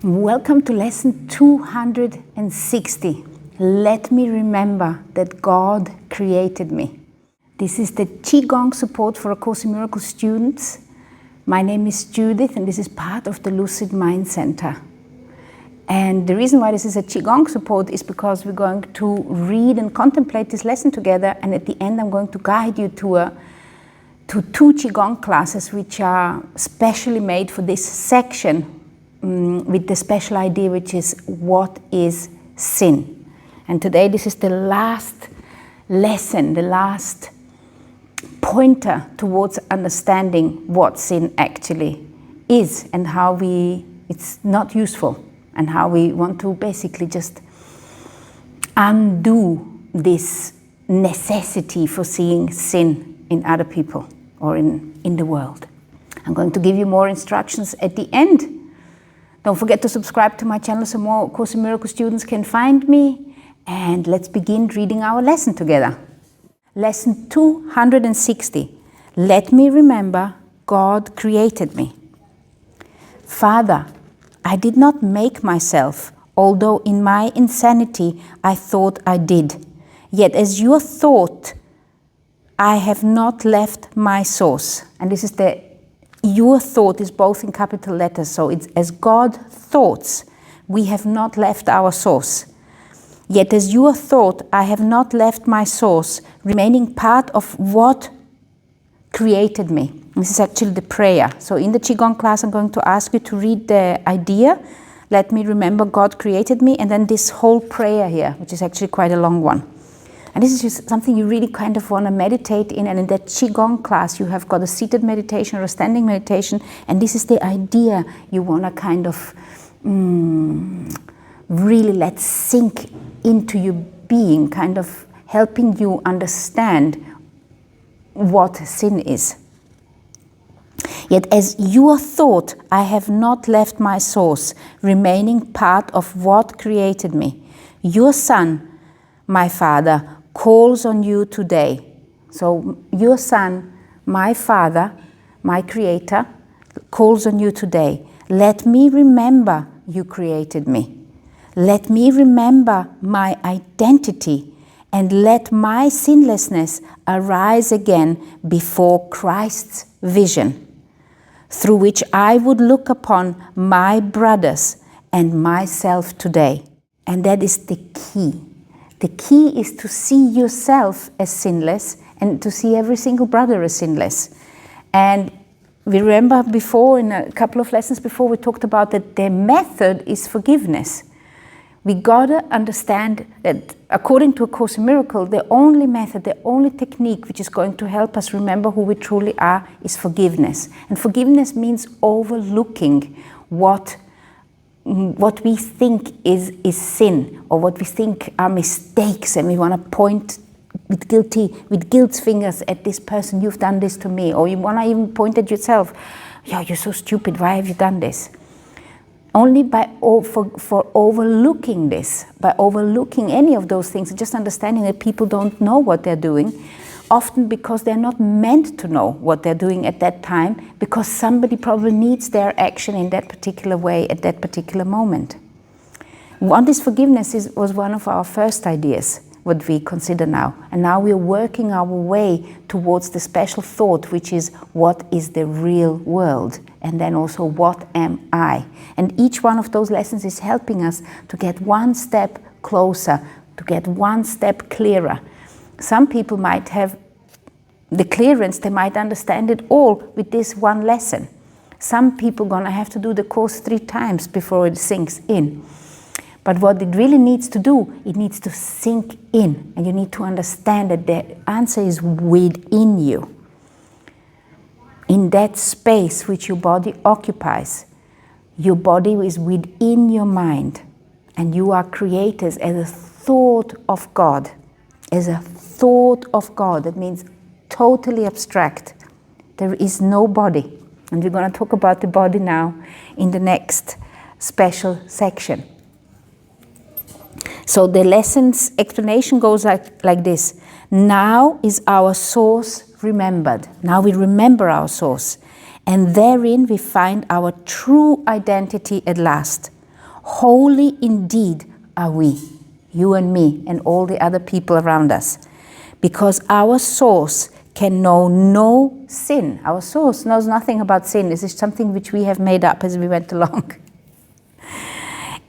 Welcome to lesson 260. Let me remember that God created me. This is the Qigong support for A Course in Miracles students. My name is Judith and this is part of the Lucid Mind Center. And the reason why this is a Qigong support is because we're going to read and contemplate this lesson together, and at the end I'm going to guide you to two Qigong classes which are specially made for this section, with the special idea, which is what is sin. And today this is the last lesson, the last pointer towards understanding what sin actually is and how it's not useful, and how we want to basically just undo this necessity for seeing sin in other people or in the world. I'm going to give you more instructions at the end. Don't forget to subscribe to my channel so more Course in Miracles students can find me. And let's begin reading our lesson together. Lesson 260. Let me remember God created me. Father, I did not make myself, although in my insanity I thought I did. Yet as your thought, I have not left my source. And this is your thought is both in capital letters, so it's as God thoughts, we have not left our source. Yet as your thought, I have not left my source, remaining part of what created me. This is actually the prayer. So in the Qigong class, I'm going to ask you to read the idea, let me remember God created me, and then this whole prayer here, which is actually quite a long one. And this is just something you really kind of want to meditate in. And in that Qigong class, you have got a seated meditation or a standing meditation. And this is the idea you want to kind of really let sink into your being, kind of helping you understand what sin is. Yet as your thought, I have not left my source, remaining part of what created me. Your Son, my Father, calls on you today. So your Son, my Father, my Creator, calls on you today. Let me remember you created me. Let me remember my identity, and let my sinlessness arise again before Christ's vision, through which I would look upon my brothers and myself today. And that is the key. The key is to see yourself as sinless and to see every single brother as sinless. And we remember before, in a couple of lessons before, we talked about that the method is forgiveness. We gotta understand that according to A Course in Miracles, the only method, the only technique which is going to help us remember who we truly are is forgiveness. And forgiveness means overlooking what we think is sin, or what we think are mistakes, and we want to point with guilt's fingers at this person, you've done this to me, or you want to even point at yourself, yeah, you're so stupid, why have you done this? Only for overlooking this, by overlooking any of those things, just understanding that people don't know what they're doing, often because they're not meant to know what they're doing at that time, because somebody probably needs their action in that particular way at that particular moment. What is forgiveness was one of our first ideas, what we consider now. And now we're working our way towards the special thought, which is what is the real world? And then also, what am I? And each one of those lessons is helping us to get one step closer, to get one step clearer. Some people might have the clearance, they might understand it all with this one lesson. Some people are going to have to do the course 3 times before it sinks in. But what it really needs to do, it needs to sink in. And you need to understand that the answer is within you. In that space which your body occupies. Your body is within your mind. And you are created as a thought of God. As a thought of God. That means totally abstract. There is no body. And we're going to talk about the body now in the next special section. So the lesson's explanation goes like this. Now is our source remembered. Now we remember our source. And therein we find our true identity at last. Holy indeed are we, you and me and all the other people around us, because our source can know no sin. Our source knows nothing about sin. This is something which we have made up as we went along.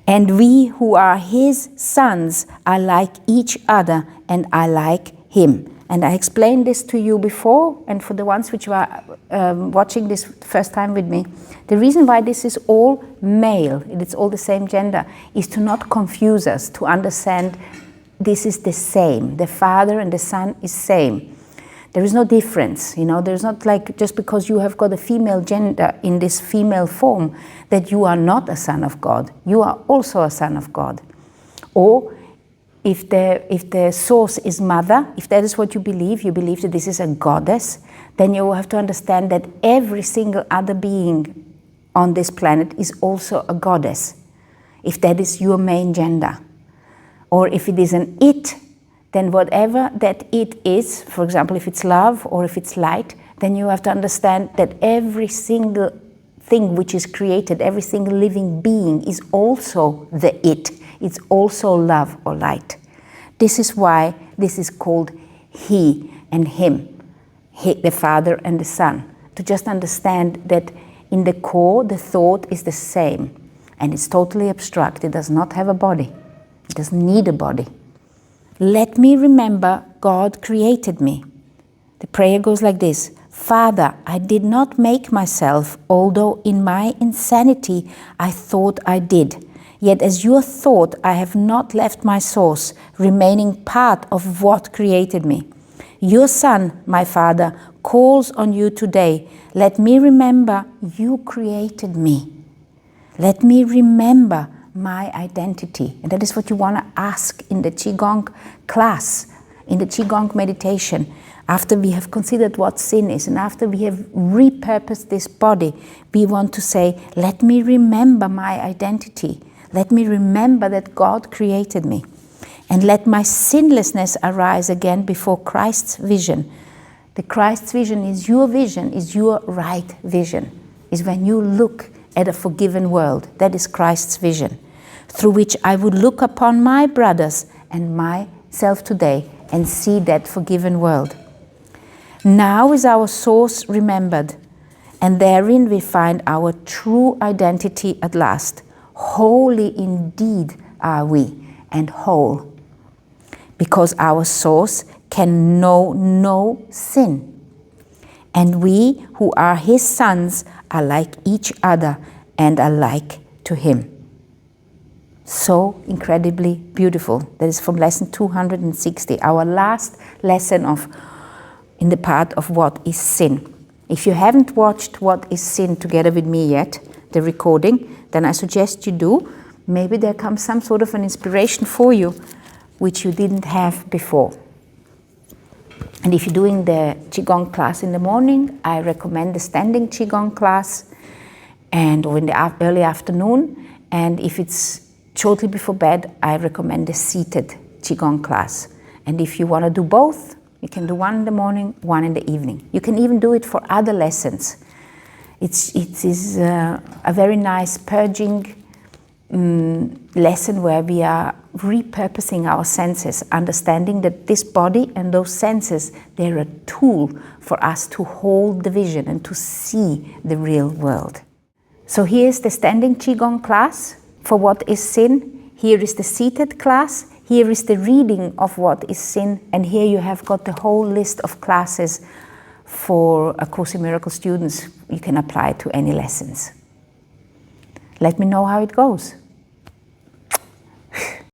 And we who are his sons are like each other and are like him. And I explained this to you before, and for the ones which were watching this first time with me, the reason why this is all male, and it's all the same gender, is to not confuse us, to understand this is the same. The Father and the Son is same. There is no difference, you know, there's not like just because you have got a female gender in this female form that you are not a son of God. You are also a son of God. Or if the source is mother, if that is what you believe that this is a goddess, then you will have to understand that every single other being on this planet is also a goddess, if that is your main gender. Or if it is an it, then whatever that it is, for example, if it's love or if it's light, then you have to understand that every single thing which is created, every single living being is also the it. It's also love or light. This is why this is called he and him, the Father and the Son. To just understand that in the core, the thought is the same. And it's totally abstract. It does not have a body. It doesn't need a body. Let me remember God created me. The prayer goes like this. Father, I did not make myself, although in my insanity I thought I did. Yet as your thought, I have not left my source, remaining part of what created me. Your Son, my Father, calls on you today. Let me remember you created me. Let me remember my identity. And that is what you want to ask in the Qigong class, in the Qigong meditation. After we have considered what sin is and after we have repurposed this body, we want to say, let me remember my identity. Let me remember that God created me. And let my sinlessness arise again before Christ's vision. The Christ's vision, is your right vision. Is when you look at a forgiven world. That is Christ's vision. Through which I would look upon my brothers and myself today and see that forgiven world. Now is our source remembered, and therein we find our true identity at last. Holy indeed are we, and whole, because our source can know no sin. And we who are his sons are like each other and are like to him. So incredibly beautiful. That is from lesson 260, our last lesson in the part of what is sin. If you haven't watched What is Sin together with me yet, the recording, then I suggest you do. Maybe there comes some sort of an inspiration for you which you didn't have before. And if you're doing the Qigong class in the morning, I recommend the standing Qigong class or in the early afternoon. And if it's shortly before bed, I recommend the seated Qigong class. And if you want to do both, you can do one in the morning, one in the evening. You can even do it for other lessons. It is a very nice purging lesson where we are repurposing our senses, understanding that this body and those senses, they're a tool for us to hold the vision and to see the real world. So here's the standing Qigong class for What is Sin. Here is the seated class. Here is the reading of What is Sin. And here you have got the whole list of classes for A Course in Miracles students. You can apply to any lessons. Let me know how it goes.